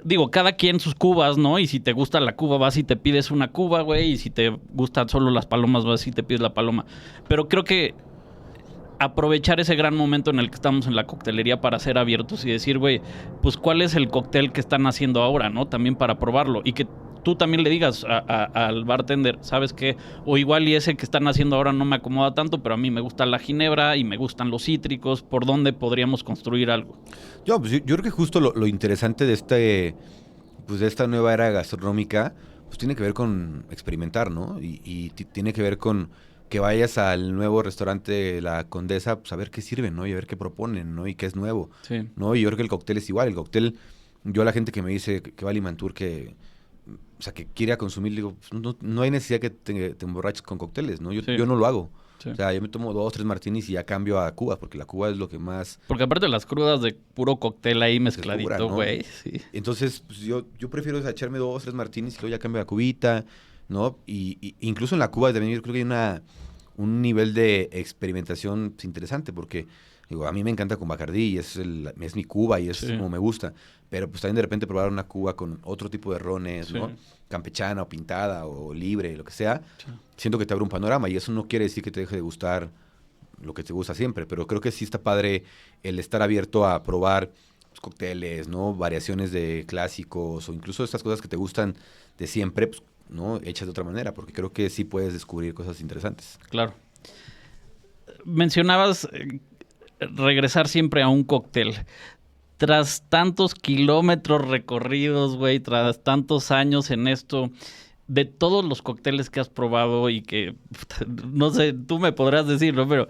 Digo, cada quien sus cubas, ¿no? Y si te gusta la cuba, vas y te pides una cuba, güey. Y si te gustan solo las palomas, vas y te pides la paloma. Pero creo que aprovechar ese gran momento en el que estamos en la coctelería para ser abiertos y decir, güey, pues cuál es el cóctel que están haciendo ahora, ¿no? También para probarlo. Y que tú también le digas al bartender, ¿sabes qué? O igual y ese que están haciendo ahora no me acomoda tanto, pero a mí me gusta la ginebra y me gustan los cítricos. ¿Por dónde podríamos construir algo? Yo creo que justo lo interesante de esta nueva era gastronómica, pues tiene que ver con experimentar, ¿no? Y tiene que ver con que vayas al nuevo restaurante La Condesa, pues a ver qué sirven, ¿no? Y a ver qué proponen, ¿no? Y qué es nuevo, Sí. ¿no? Y yo creo que el cóctel es igual. El cóctel, yo a la gente que me dice que va a Limantur, o sea, que quiere consumir, digo, pues, no hay necesidad que te emborraches con cócteles, ¿no? Sí. Yo no lo hago. Sí. O sea, yo me tomo 2, 3 martinis y ya cambio a Cuba, porque la Cuba es lo que más... Porque aparte las crudas de puro cóctel ahí mezcladito, ¿no? güey. Sí. Entonces, pues, yo prefiero, o sea, echarme 2, 3 martinis y luego ya cambio a cubita, ¿no? Y incluso en la Cuba también yo creo que hay un nivel de experimentación pues, interesante, porque digo, a mí me encanta con Bacardí y es mi Cuba y es Sí. como me gusta. Pero pues también de repente probar una Cuba con otro tipo de rones, ¿no? Sí. Campechana o pintada o libre, lo que sea. Sí. Siento que te abre un panorama y eso no quiere decir que te deje de gustar lo que te gusta siempre, pero creo que sí está padre el estar abierto a probar pues, cócteles, ¿no? Variaciones de clásicos o incluso estas cosas que te gustan de siempre, pues, ¿no? Hechas de otra manera, porque creo que sí puedes descubrir cosas interesantes. Claro. Mencionabas regresar siempre a un cóctel. Tras tantos kilómetros recorridos, güey, tras tantos años en esto, de todos los cócteles que has probado y que, no sé, tú me podrás decir, ¿no? Pero,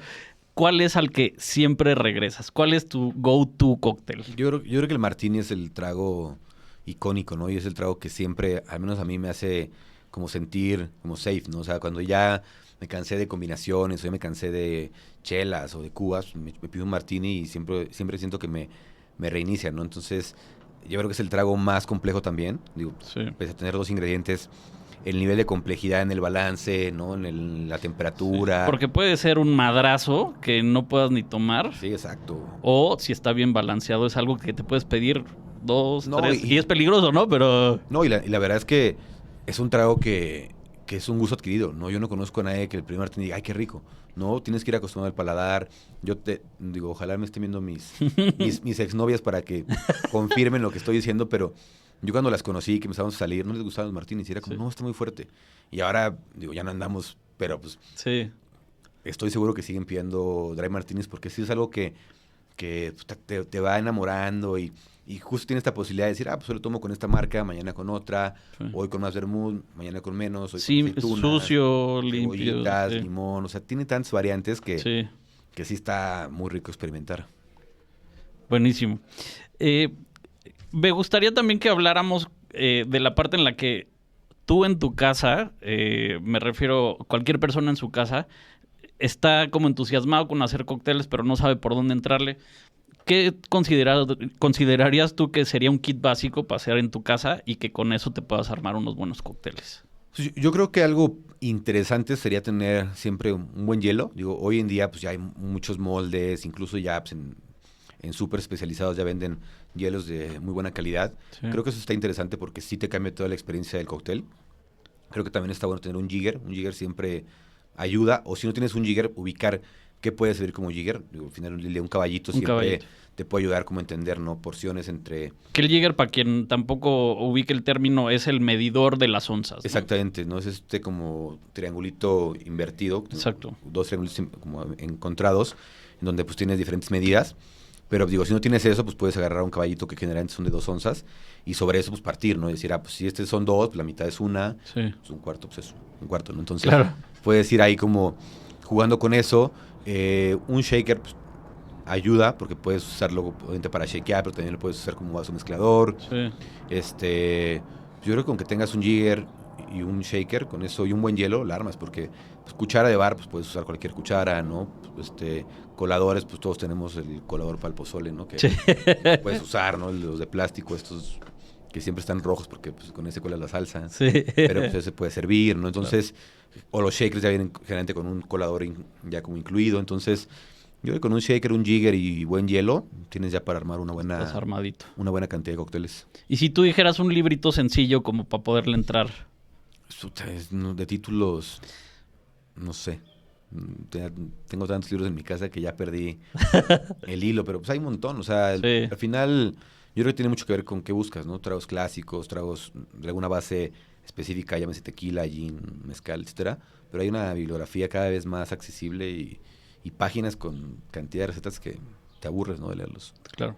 ¿cuál es al que siempre regresas? ¿Cuál es tu go-to cóctel? Yo creo que el martini es el trago icónico, ¿no? Y es el trago que siempre, al menos a mí, me hace como sentir como safe, ¿no? O sea, cuando ya me cansé de combinaciones o ya me cansé de chelas o de cubas, me pido un martini y siempre siento que me reinicia, ¿no? Entonces, yo creo que es el trago más complejo también. Digo, Sí. pese a tener 2 ingredientes, el nivel de complejidad en el balance, ¿no? La temperatura. Porque puede ser un madrazo que no puedas ni tomar, Sí, exacto. o si está bien balanceado, es algo que te puedes pedir 2, No, 3, y es peligroso, ¿no? Pero No, y la verdad es que es un trago que es un gusto adquirido, ¿no? Yo no conozco a nadie que el primer martini diga, ay, qué rico. No, tienes que ir acostumbrado al paladar. Yo te digo, ojalá me estén viendo mis exnovias para que confirmen lo que estoy diciendo, pero yo cuando las conocí, que empezábamos a salir, no les gustaban los martinis y era como, Sí. no, está muy fuerte. Y ahora, digo, ya no andamos, pero pues sí, estoy seguro que siguen pidiendo dry martinis porque sí es algo que puta, te va enamorando y justo tienes esta posibilidad de decir, pues hoy lo tomo con esta marca, mañana con otra, sí. hoy con más vermouth, mañana con menos, hoy Sí, con aceitunas, sucio, limpio. cebollitas, Sí. limón, o sea, tiene tantas variantes que Sí, sí está muy rico experimentar. buenísimo. Me gustaría también que habláramos de la parte en la que tú en tu casa, me refiero cualquier persona en su casa, está como entusiasmado con hacer cócteles, pero no sabe por dónde entrarle. ¿Qué considerarías tú que sería un kit básico para hacer en tu casa y que con eso te puedas armar unos buenos cócteles? Pues yo creo que algo interesante sería tener siempre un buen hielo. Digo, hoy en día pues ya hay muchos moldes, incluso ya pues, en súper especializados ya venden hielos de muy buena calidad. Sí. Creo que eso está interesante porque sí te cambia toda la experiencia del cóctel. Creo que también está bueno tener un jigger. Un jigger siempre ayuda. O si no tienes un jigger, ubicar qué puede servir como jigger. Digo, al final un caballito siempre caballito. te puede ayudar como a entender, ¿no? Porciones entre... Que el Jigger, para quien tampoco ubique el término, es el medidor de las onzas, ¿no? Exactamente, ¿no? Es este como triangulito invertido. Exacto. 2 triángulos como encontrados, en donde pues tienes diferentes medidas. Pero digo, si no tienes eso, pues puedes agarrar un caballito que generalmente son de 2 onzas y sobre eso pues partir, ¿no? Y decir, pues si son 2, pues la mitad es una, Sí. pues un cuarto, pues es un cuarto, ¿no? Entonces Claro. puedes ir ahí como jugando con eso. Un shaker pues, ayuda porque puedes usarlo obviamente para shakear, pero también lo puedes usar como vaso mezclador. Sí. Yo creo que con que tengas un jigger y un shaker, con eso y un buen hielo, la armas, porque pues, cuchara de bar, pues puedes usar cualquier cuchara, ¿no? Coladores, pues todos tenemos el colador para el pozole, ¿no? Que Sí. puedes usar, ¿no? Los de plástico, estos que siempre están rojos porque pues, con ese colas la salsa. Sí. Pero pues ese puede servir, ¿no? Entonces, o los shakers ya vienen generalmente con un colador ya como incluido, entonces yo creo que con un shaker, un jigger y buen hielo, tienes ya para armar Estás armadito. una buena cantidad de cócteles. Y si tú dijeras un librito sencillo como para poderle entrar. De títulos, no sé. Tengo tantos libros en mi casa que ya perdí el hilo, pero pues hay un montón. O sea, Sí. al final yo creo que tiene mucho que ver con qué buscas, ¿no? Tragos clásicos, tragos de alguna base específica, llámese tequila, gin, mezcal, etcétera. Pero hay una bibliografía cada vez más accesible y páginas con cantidad de recetas que te aburres, ¿no? De leerlos. Claro.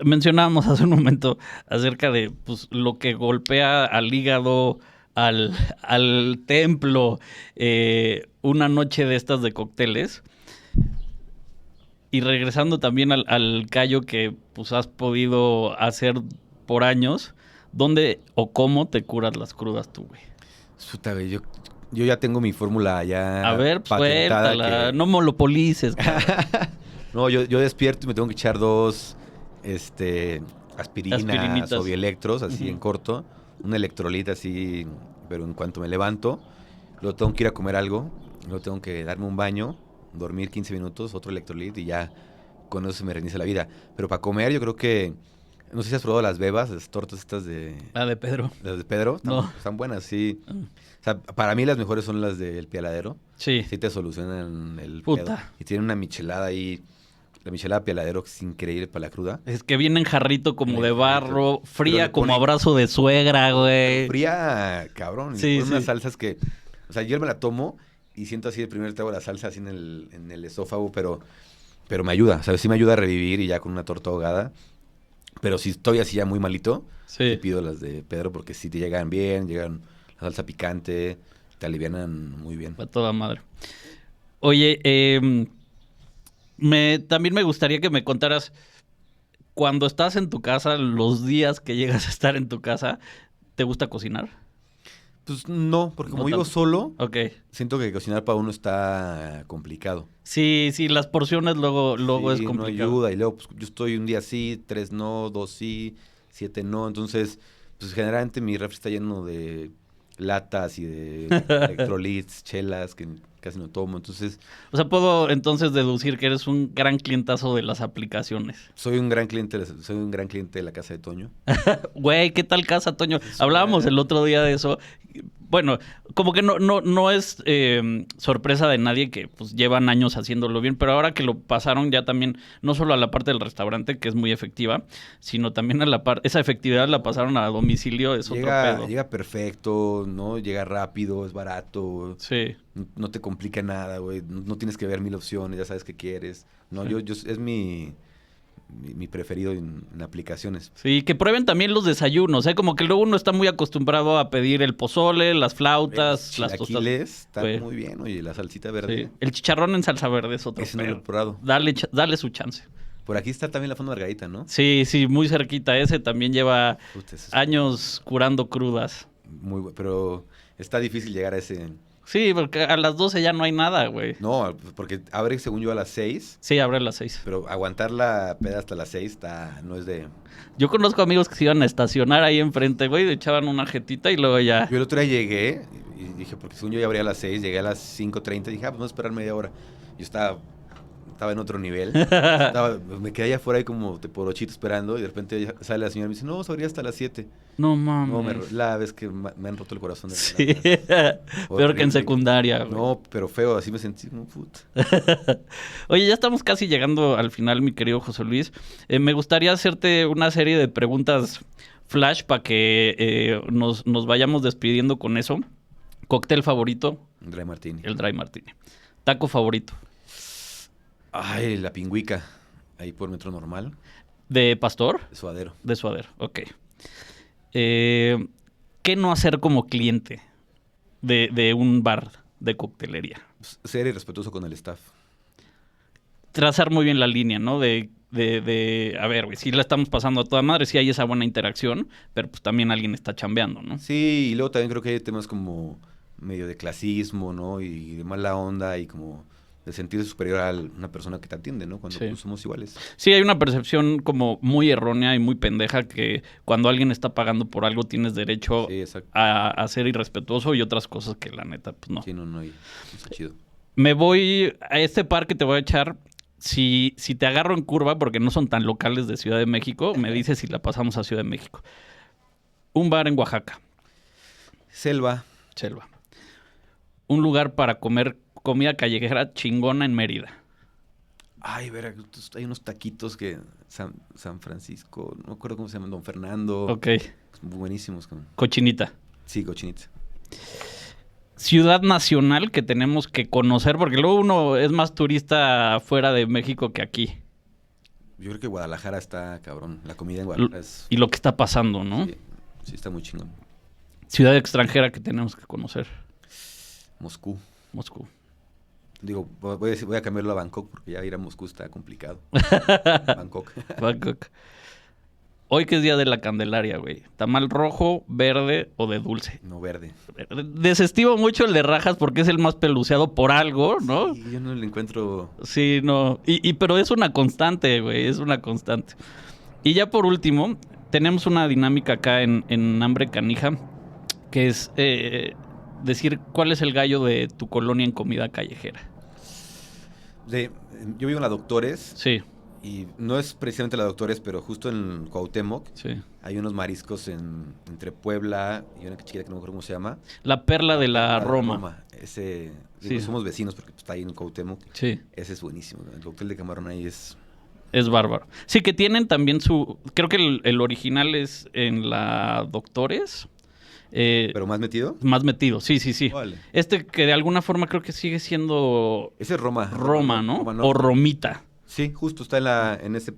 Mencionábamos hace un momento acerca de pues, lo que golpea al hígado, al templo, una noche de estas de cócteles. Y regresando también al callo que pues has podido hacer por años, ¿dónde o cómo te curas las crudas tú, güey? Puta, güey, yo ya tengo mi fórmula ya A ver, pues patentada suéltala, que- no monopolices. No, yo despierto y me tengo que echar 2 aspirinas Aspirinitas. o bielectros, así Ujú. en corto. Un electrolita así, pero en cuanto me levanto, luego tengo que ir a comer algo, luego tengo que darme un baño, dormir 15 minutos, otro electrolit y ya con eso se me reinicia la vida. Pero para comer yo creo que, no sé si has probado las bebas, las tortas estas de... La de Pedro. Las de Pedro, No. están buenas, sí. Ah. O sea, para mí las mejores son las del Pialadero. Sí. Sí te solucionan el Puta. pedo. Y tienen una michelada ahí. La michelada Pialadero que es increíble para la cruda. Es que viene en jarrito como Viene de en jarrito. barro, Pero fría le como ponen- abrazo de suegra, güey. Fría, cabrón. Y Sí, con unas sí. salsas que... O sea, yo me la tomo y siento así el primer trago de la salsa así en el esófago, pero me ayuda. ¿Sabes? Sí me ayuda a revivir y ya con una torta ahogada. Pero si estoy así ya muy malito, Sí. te pido las de Pedro porque sí te llegan bien, llegan la salsa picante, te alivianan muy bien. A toda madre. Oye, también me gustaría que me contaras, cuando estás en tu casa, los días que llegas a estar en tu casa, ¿te gusta cocinar? Pues no, porque como No vivo tanto. solo, Ok. siento que cocinar para uno está complicado. Sí, sí, las porciones luego es Sí, no complicado. ayuda. Y luego, pues, yo estoy un día sí, 3 no, 2 sí, 7 no. Entonces, pues generalmente mi refri está lleno de latas y de electrolits, chelas que casi no tomo. Entonces, O sea, puedo entonces deducir que eres un gran clientazo de las aplicaciones. soy un gran cliente de la casa de Toño. Güey, ¿qué tal casa, Toño? Es Hablábamos una- el otro día de eso. Bueno, como que no es sorpresa de nadie que pues llevan años haciéndolo bien, pero ahora que lo pasaron ya también, no solo a la parte del restaurante, que es muy efectiva, sino también a la parte, esa efectividad la pasaron a domicilio, es otro pedo. Llega perfecto, ¿no? Llega rápido, es barato. Sí. No te complica nada, güey. No tienes que ver 1000 opciones, ya sabes qué quieres. No, Sí. yo es mi preferido en aplicaciones. Sí, que prueben también los desayunos, ¿eh? Como que luego uno está muy acostumbrado a pedir el pozole, las flautas, las tostadas. Chilaquiles está Güey. muy bien, oye, la salsita Sí. verde. El chicharrón en salsa verde es otro Ese no lo he pedo. probado. Dale su chance. Por aquí está también la Fonda Margarita, ¿no? Sí, sí, muy cerquita. Ese también lleva Puta, ese es años curando crudas. muy bueno, pero está difícil llegar a ese. Sí, porque a las 12 ya no hay nada, güey. No, porque abre según yo a las 6, Sí, abre a las 6. pero aguantar la peda hasta las 6 no es de... Yo conozco amigos que se iban a estacionar ahí enfrente, güey, le echaban una jetita y luego ya. Yo el otro día llegué y dije, porque según yo ya abría a las 6, llegué a las 5:30 y dije, pues vamos a esperar media hora. Yo estaba en otro nivel. Me quedé allá afuera ahí como de porochito esperando y de repente ya sale la señora y me dice, no, se abría hasta las 7. No No, mames. la vez que me han roto el corazón. De Sí. verdad. Peor que en Horrible. secundaria, güey. No, pero feo, así me sentí como puta. Oye, ya estamos casi llegando al final, mi querido José Luis. Me gustaría hacerte una serie de preguntas flash para que nos vayamos despidiendo con eso. Cóctel favorito, Dry Martini. el Dry Martini. Taco favorito, Ay, la pingüica. Ahí por Metro Normal. de pastor, Suadero. de suadero. Ok. ¿Qué no hacer como cliente de un bar de coctelería? Ser irrespetuoso con el staff. Trazar muy bien la línea, ¿no? A ver, güey, sí la estamos pasando a toda madre, sí hay esa buena interacción, pero pues también alguien está chambeando, ¿no? Sí, y luego también creo que hay temas como medio de clasismo, ¿no? Y de mala onda y como de sentirse superior a una persona que te atiende, ¿no? Cuando Sí. pues, somos iguales. Sí, hay una percepción como muy errónea y muy pendeja que cuando alguien está pagando por algo tienes derecho Sí, exacto. a ser irrespetuoso y otras cosas que la neta, pues no. Sí, no está chido. Me voy a este par que te voy a echar. Si te agarro en curva, porque no son tan locales de Ciudad de México, me dices si la pasamos a Ciudad de México. Un bar en Oaxaca, Selva. selva. Un lugar para comer comida callejera chingona en Mérida. Ay, Veracruz, hay unos taquitos que San Francisco, no me acuerdo cómo se llaman, Don Fernando. Ok. Buenísimos. Cochinita. Sí, cochinita. Ciudad nacional que tenemos que conocer, porque luego uno es más turista fuera de México que aquí. Yo creo que Guadalajara está cabrón. La comida en Guadalajara es... Y lo que está pasando, ¿no? Sí, está muy chingón. Ciudad extranjera que tenemos que conocer. Moscú. Moscú. Digo, voy a cambiarlo a Bangkok porque ya ir a Moscú está complicado. Bangkok. Bangkok. Hoy que es día de la Candelaria, güey. ¿Tamal rojo, verde o de dulce? No, verde. Desestimo mucho el de rajas porque es el más peluceado por algo, ¿no? Sí, yo no le encuentro... Sí, no. Pero es una constante, güey. Es una constante. Y ya por último, tenemos una dinámica acá en Hambre Canija, que es decir cuál es el gallo de tu colonia en comida callejera. Yo vivo en la Doctores. Sí, Y no es precisamente la Doctores, pero justo en Cuauhtémoc sí. hay unos mariscos entre Puebla y una chiquita que no me acuerdo cómo se llama. La perla de la Roma. Ese, Sí. digo, somos vecinos porque pues, está ahí en Cuauhtémoc. Sí, Ese es buenísimo. El cóctel de camarón ahí es... es bárbaro. Sí, que tienen también creo que el original es en la Doctores. ¿Pero más metido? Más metido, sí, sí, sí. Vale. Este que de alguna forma creo que sigue siendo Ese es Roma. Roma, ¿no? Roma, O Romita. Sí, justo está en esa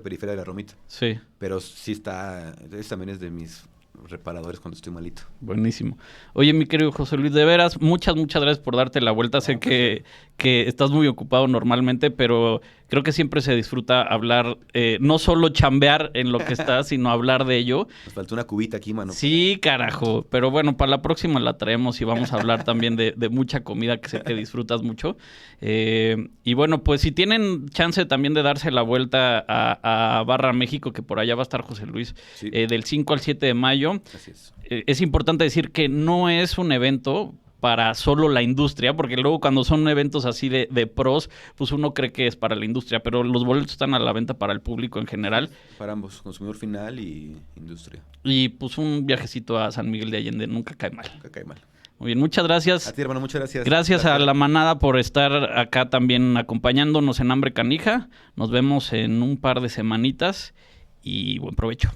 periferia de la Romita. Sí, Pero sí está... Ese también es de mis reparadores cuando estoy malito. buenísimo. Oye, mi querido José Luis, de veras, muchas gracias por darte la vuelta. Sé que estás muy ocupado normalmente, pero creo que siempre se disfruta hablar, no solo chambear en lo que estás, sino hablar de ello. Nos faltó una cubita aquí, mano. Sí, carajo. Pero bueno, para la próxima la traemos y vamos a hablar también de mucha comida que sé que disfrutas mucho. Y bueno, pues si tienen chance también de darse la vuelta a Barra México, que por allá va a estar José Luis, Sí. del 5 al 7 de mayo. Así es. Es importante decir que no es un evento para solo la industria, porque luego cuando son eventos así de pros, pues uno cree que es para la industria, pero los boletos están a la venta para el público en general. Para ambos, consumidor final y industria. Y pues un viajecito a San Miguel de Allende nunca cae mal. Nunca cae mal. Muy bien, muchas gracias. A ti, hermano, muchas gracias. Gracias a Placer. la manada por estar acá también acompañándonos en Hambre Canija. Nos vemos en un par de semanitas y buen provecho.